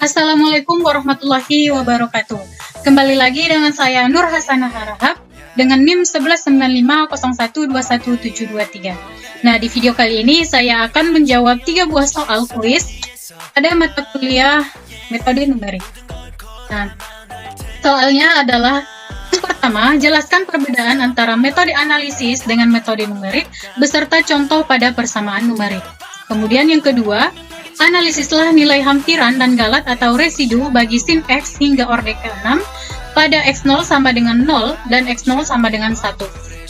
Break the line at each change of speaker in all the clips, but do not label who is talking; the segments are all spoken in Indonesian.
Assalamualaikum warahmatullahi wabarakatuh. Kembali lagi dengan saya Nur Hasanah Harahap dengan NIM 1195012173. Nah, di video kali ini saya akan menjawab 3 buah soal kuis pada mata kuliah metode numerik. Nah, soalnya adalah yang pertama, jelaskan perbedaan antara metode analisis dengan metode numerik beserta contoh pada persamaan numerik. Kemudian yang kedua, analisislah nilai hampiran dan galat atau residu bagi sin X hingga orde ke-6 pada X0 sama dengan 0 dan X0 sama dengan 1.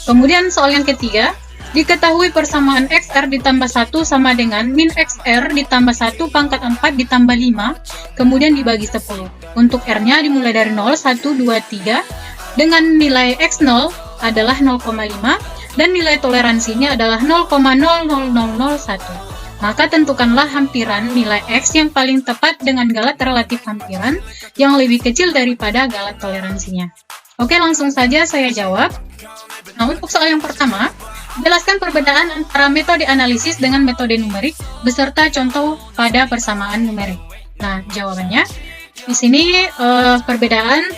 Kemudian soal yang ketiga, diketahui persamaan XR ditambah 1 sama dengan min XR ditambah 1 pangkat 4 ditambah 5, kemudian dibagi 10. Untuk R-nya dimulai dari 0, 1, 2, 3, dengan nilai X0 adalah 0,5 dan nilai toleransinya adalah 0,00001. Maka tentukanlah hampiran nilai X yang paling tepat dengan galat relatif hampiran yang lebih kecil daripada galat toleransinya. Oke, langsung saja saya jawab. Nah, untuk soal yang pertama, jelaskan perbedaan antara metode analisis dengan metode numerik beserta contoh pada persamaan numerik. Nah, jawabannya di sini perbedaan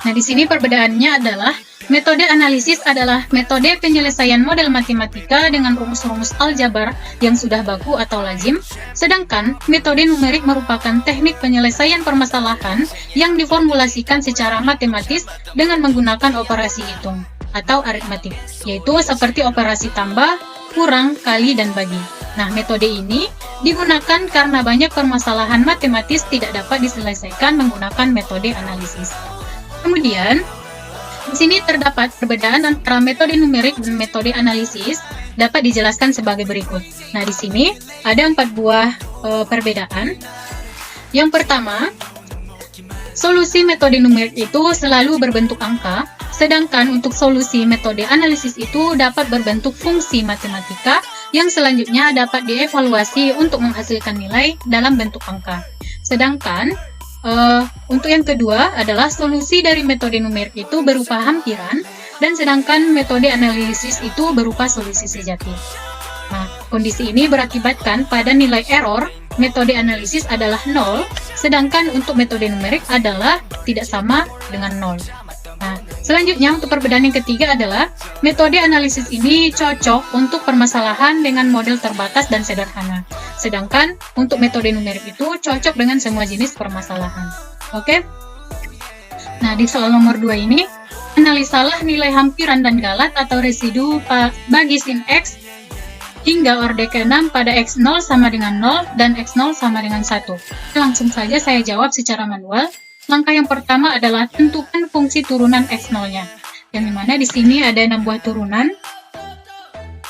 Nah, di sini perbedaannya adalah metode analisis adalah metode penyelesaian model matematika dengan rumus-rumus aljabar yang sudah baku atau lazim, sedangkan metode numerik merupakan teknik penyelesaian permasalahan yang diformulasikan secara matematis dengan menggunakan operasi hitung atau aritmatik, yaitu seperti operasi tambah, kurang, kali, dan bagi. Nah, metode ini digunakan karena banyak permasalahan matematis tidak dapat diselesaikan menggunakan metode analisis. Kemudian, di sini terdapat perbedaan antara metode numerik dan metode analisis dapat dijelaskan sebagai berikut. Nah, di sini ada 4 buah perbedaan. Yang pertama, solusi metode numerik itu selalu berbentuk angka, sedangkan untuk solusi metode analisis itu dapat berbentuk fungsi matematika yang selanjutnya dapat dievaluasi untuk menghasilkan nilai dalam bentuk angka. Sedangkan untuk yang kedua adalah solusi dari metode numerik itu berupa hampiran, dan sedangkan metode analisis itu berupa solusi sejati. Nah, kondisi ini berakibatkan pada nilai error metode analisis adalah 0, sedangkan untuk metode numerik adalah tidak sama dengan 0. Nah, selanjutnya untuk perbedaan yang ketiga adalah metode analisis ini cocok untuk permasalahan dengan model terbatas dan sederhana. Sedangkan untuk metode numerik itu cocok dengan semua jenis permasalahan. Oke? Nah, di soal nomor 2 ini, analisalah nilai hampiran dan galat atau residu bagi sin X hingga orde ke-6 pada X0 sama dengan 0 dan X0 sama dengan 1. Langsung saja saya jawab secara manual. Langkah yang pertama adalah tentukan fungsi turunan X0-nya. Yang dimana di sini ada 6 buah turunan.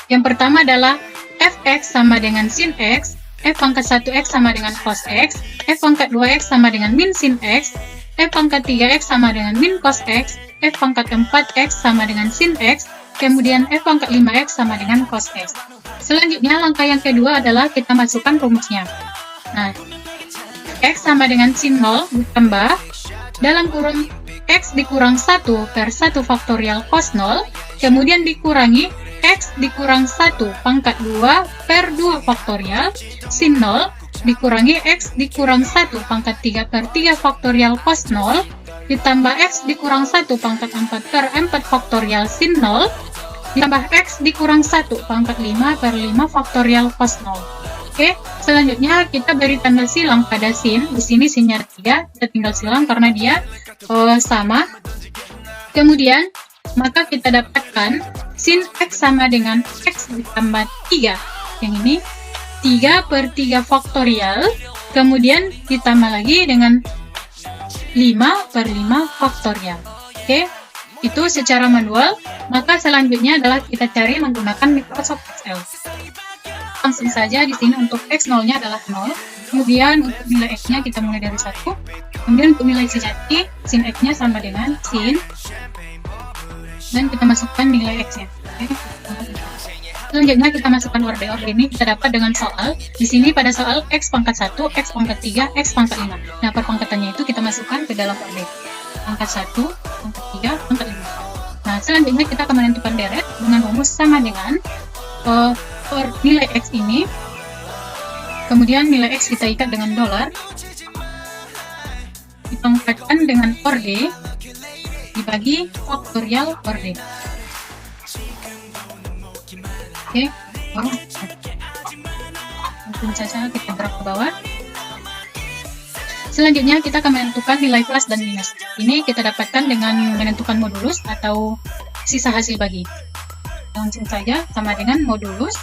Yang pertama adalah fx sama dengan sin X, f pangkat 1x sama dengan cos X, f pangkat 2x sama dengan min sin X, f pangkat 3x sama dengan min cos X, f pangkat 4x sama dengan sin X, kemudian f pangkat 5x sama dengan cos X. Selanjutnya langkah yang kedua adalah kita masukkan rumusnya. Nah, X sama dengan sin 0 ditambah dalam kurung X dikurang 1 per 1 faktorial cos 0, kemudian dikurangi X dikurang 1 pangkat 2 per 2 faktorial sin 0, dikurangi X dikurang 1 pangkat 3 per 3 faktorial cos 0, ditambah X dikurang 1 pangkat 4 per 4 faktorial sin 0, ditambah X dikurang 1 pangkat 5 per 5 faktorial cos 0. Oke, selanjutnya kita beri tanda silang pada sin. Di sini sinnya 3, kita tinggal silang karena dia sama. Kemudian, maka kita dapatkan sin X sama dengan X ditambah 3. Yang ini 3 per 3 faktorial. Kemudian ditambah lagi dengan 5 per 5 faktorial. Oke, itu secara manual. Maka selanjutnya adalah kita cari menggunakan Microsoft Excel. Langsung saja di sini untuk X0-nya adalah 0. Kemudian untuk nilai X-nya kita mulai dari 1. Kemudian untuk nilai sejati, sin X-nya sama dengan sin. Dan kita masukkan nilai X-nya. Oke. Selanjutnya kita masukkan orde. Orde ini kita dapat dengan soal. Di sini pada soal X pangkat 1, X pangkat 3, X pangkat 5. Nah, perpangkatannya itu kita masukkan ke dalam orde. Pangkat 1, pangkat 3, pangkat 5. Nah, selanjutnya kita akan menentukan deret dengan rumus sama dengan nilai X ini, kemudian nilai X kita ikat dengan dolar, dipangkatkan dengan orde, dibagi faktorial orde. Oke, langsung saja kita drag ke bawah. Selanjutnya kita akan menentukan nilai plus dan minus. Ini kita dapatkan dengan menentukan modulus atau sisa hasil bagi. Langsung saja sama dengan modulus.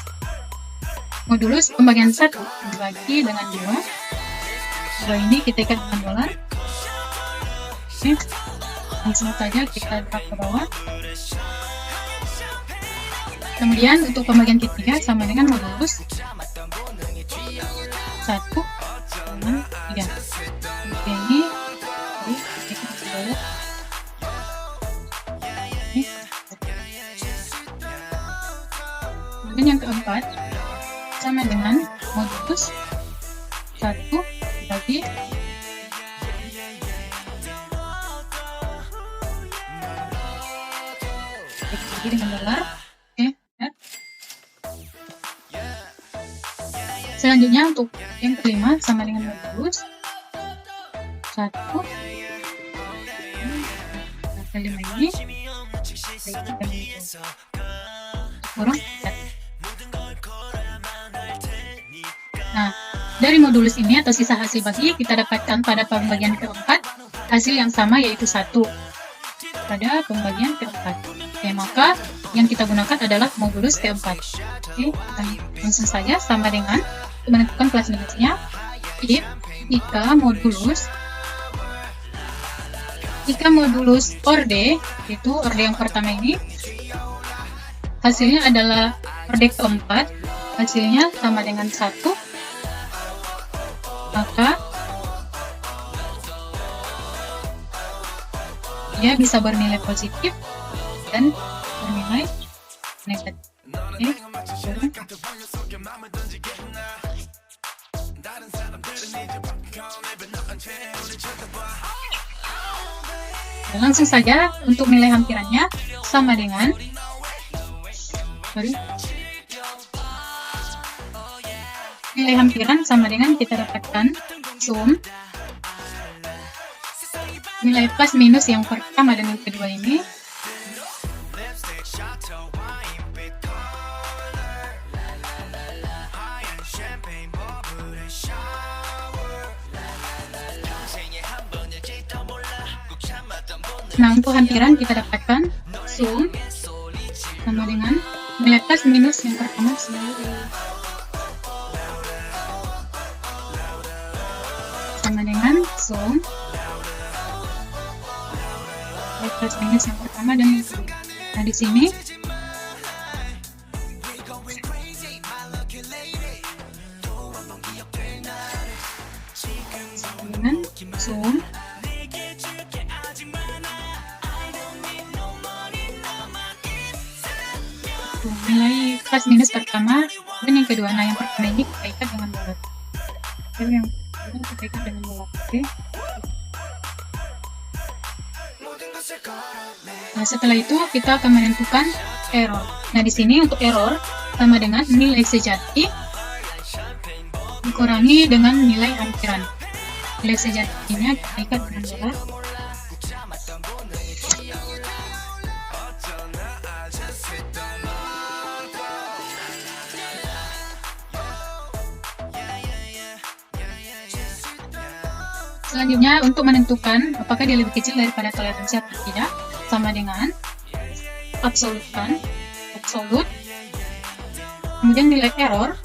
Modulus pembagian 1 dibagi dengan 2. 2 ini kita ikat dengan dolar. Oke. Langsung saja kita drag ke bawah. Kemudian untuk pembagian ketiga sama dengan modulus 1 dengan 3. Ini kemudian yang keempat sama dengan modulus 1 bagi dengan dolar. Oke, ya. Selanjutnya untuk yang kelima sama dengan modulus 1 kali 5 ini kurang 4. Nah, dari modulus ini atau sisa hasil bagi kita dapatkan pada pembagian keempat hasil yang sama, yaitu 1 pada pembagian keempat. Oke, maka yang kita gunakan adalah modulus keempat. Oke, langsung saja sama dengan menentukan plus minusnya. If jika modulus orde, itu orde yang pertama ini, hasilnya adalah orde keempat, hasilnya sama dengan 1, maka dia bisa bernilai positif dan bernilai negatif. Oke, langsung saja untuk nilai hampirannya sama dengan nilai hampiran sama dengan kita dapatkan sum nilai plus minus yang pertama dan yang kedua ini Nah, untuk hampiran kita dapatkan sum sama dengan nilai plus minus yang pertama sama dengan sum nilai plus minus yang pertama dan yang kedua. Nah, di sini dengan sum nilai plus minus pertama dan yang kedua. Nah, yang pertama ini kita ikat dengan dolar. Dan yang kedua kita ikat dengan dolar. Oke. Nah, setelah itu kita akan menentukan error. Nah, di sini untuk error sama dengan nilai sejati dikurangi dengan nilai hampiran. Nilai sejatinya kita ikat dengan dolar. Selanjutnya untuk menentukan apakah dia lebih kecil daripada toleransi atau tidak, sama dengan absolut. Kemudian nilai error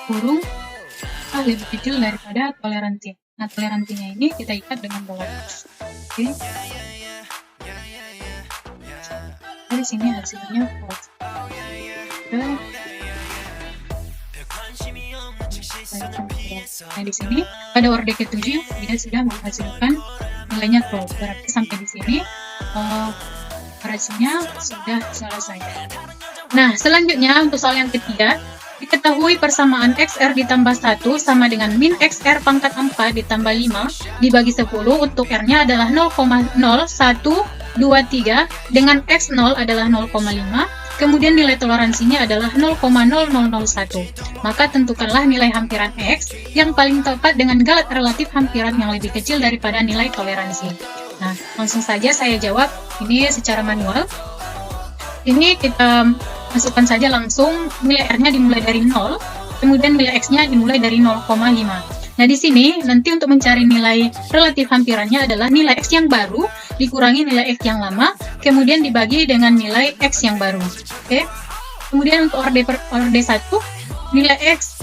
kurung lebih kecil daripada toleransi. Nah, toleransinya ini kita ikat dengan dolar. Oke. Di sini hasilnya false. Nah, di sini pada orde ke-7 dia sudah menghasilkan nilainya true. Berarti sampai di sini operasinya sudah selesai. Nah, selanjutnya untuk soal yang ketiga, diketahui persamaan XR ditambah 1 sama dengan min XR pangkat 4 ditambah 5 dibagi 10 untuk R-nya adalah 0,0123 dengan X0 adalah 0,5. kemudian nilai toleransinya adalah 0,0001. Maka tentukanlah nilai hampiran X yang paling tepat dengan galat relatif hampiran yang lebih kecil daripada nilai toleransi. Nah, langsung saja saya jawab ini secara manual. Ini kita masukkan saja langsung nilai R-nya dimulai dari 0, kemudian nilai X-nya dimulai dari 0,5. Nah, di sini nanti untuk mencari nilai relatif hampirannya adalah nilai X yang baru dikurangi nilai X yang lama, kemudian dibagi dengan nilai X yang baru. Oke. Kemudian untuk orde 1, nilai X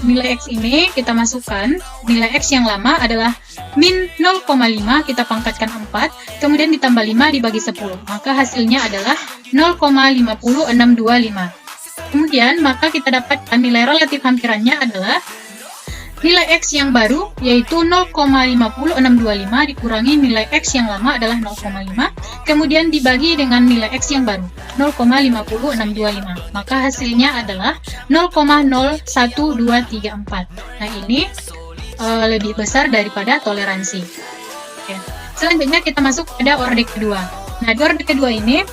ini kita masukkan, nilai X yang lama adalah min 0,5, kita pangkatkan 4, kemudian ditambah 5 dibagi 10. Maka hasilnya adalah 0,50625. Kemudian, maka kita dapatkan nilai relatif hampirannya adalah nilai X yang baru, yaitu 0,50625 dikurangi nilai X yang lama adalah 0,5, kemudian dibagi dengan nilai X yang baru, 0,50625. Maka hasilnya adalah 0,01234. Nah, ini lebih besar daripada toleransi. Oke. Selanjutnya kita masuk pada orde kedua. Nah, di orde kedua ini,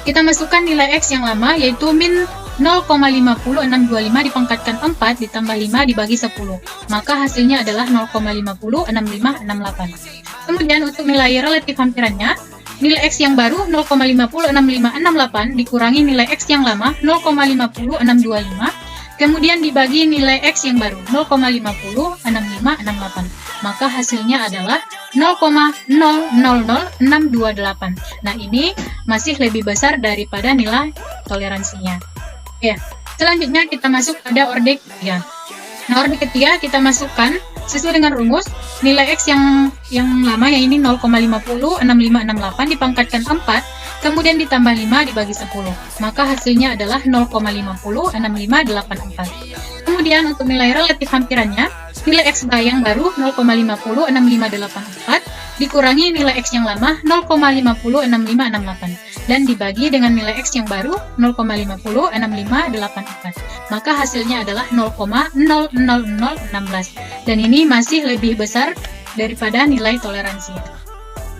kita masukkan nilai X yang lama, yaitu min 0,50625 dipangkatkan 4 ditambah 5 dibagi 10. Maka hasilnya adalah 0,506568. Kemudian untuk nilai relatif hampirannya, nilai X yang baru 0,506568 dikurangi nilai X yang lama 0,50625, kemudian dibagi nilai X yang baru 0,506568. Maka hasilnya adalah 0,000628. Nah, ini masih lebih besar daripada nilai toleransinya. Ya, selanjutnya kita masuk pada orde ketiga. Nah, orde ketiga kita masukkan sesuai dengan rumus nilai X yang lama, yang ini 0,506568 dipangkatkan 4, kemudian ditambah 5 dibagi 10. Maka hasilnya adalah 0,506584. Kemudian untuk nilai relatif hampirannya, nilai X yang baru 0,506584 dikurangi nilai X yang lama 0,506568 dan dibagi dengan nilai X yang baru 0,506584. Maka hasilnya adalah 0,00016 dan ini masih lebih besar daripada nilai toleransi.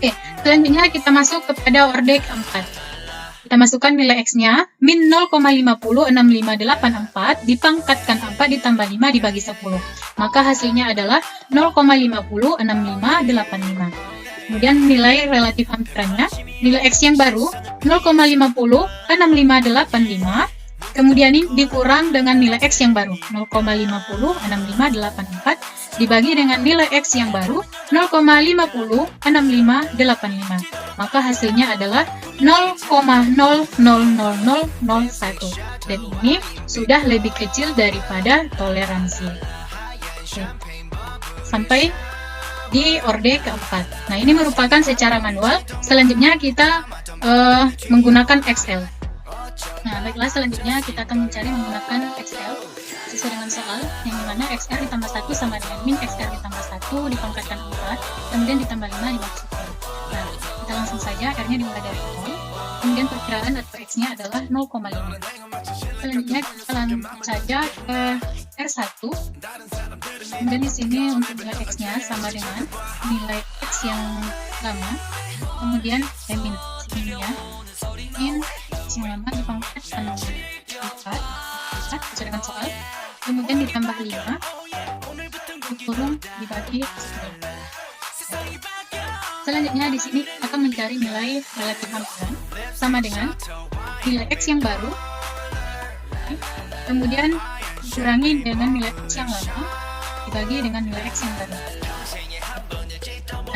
Oke, selanjutnya kita masuk kepada orde keempat. Kita masukkan nilai X-nya min 0,506584 dipangkatkan 4 ditambah 5 dibagi 10. Maka hasilnya adalah 0,506585. Kemudian nilai relatif hampirannya, nilai X yang baru 0,506585, kemudian ini dikurang dengan nilai X yang baru 0,506584 dibagi dengan nilai X yang baru 0,506585. Maka hasilnya adalah 0,000001 dan ini sudah lebih kecil daripada toleransi. Oke. Sampai di orde keempat. Nah, ini merupakan secara manual. Selanjutnya kita menggunakan Excel. Nah, baiklah, selanjutnya kita akan mencari menggunakan Excel sesuai dengan soal yang dimana XR ditambah 1 sama dengan min XR ditambah 1 dipangkatkan 4, kemudian ditambah 5 dibagi 10. Nah, kita langsung saja R-nya dimulai dari 0, kemudian perkiraan atau X-nya adalah 0,5. Selanjutnya kita langsung saja ke R1. Kemudian di sini untuk nilai X-nya sama dengan nilai X yang lama, kemudian min sini ya, min X yang lama dipangkatkan 4 sesuai dengan soal, kemudian ditambah 5 dikurung dibagi 10. Selanjutnya di sini akan mencari nilai relatif hampiran sama dengan nilai X yang baru, kemudian dikurangi dengan nilai X yang lama dibagi dengan nilai X yang baru.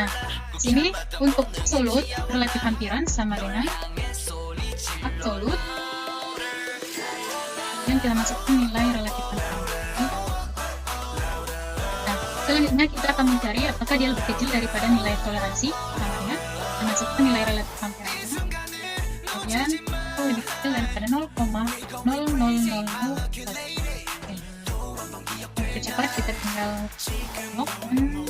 Nah, di sini untuk absolut relatif hampiran sama dengan absolut, kemudian kita masukkan nilai relatif hampiran. Nah, selanjutnya kita akan mencari apakah dia lebih kecil daripada nilai toleransi, sama dengan kita masukkan nilai relatif hampiran, kemudian lebih kecil daripada 0,0001. Cepat kita tinggal lock dan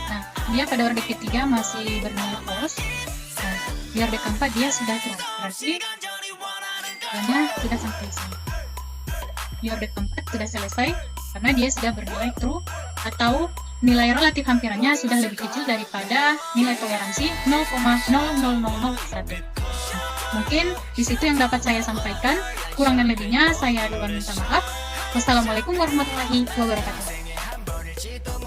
nah, dia pada orde ketiga masih bernilai false. Nah, di orde keempat dia sudah true, berarti hanya sudah sampai sini. Di orde keempat sudah selesai karena dia sudah bernilai true atau nilai relatif hampirannya sudah lebih kecil daripada nilai toleransi 0,0001. Mungkin di situ yang dapat saya sampaikan. Kurang dan lebihnya saya duluan minta maaf. Wassalamualaikum warahmatullahi wabarakatuh.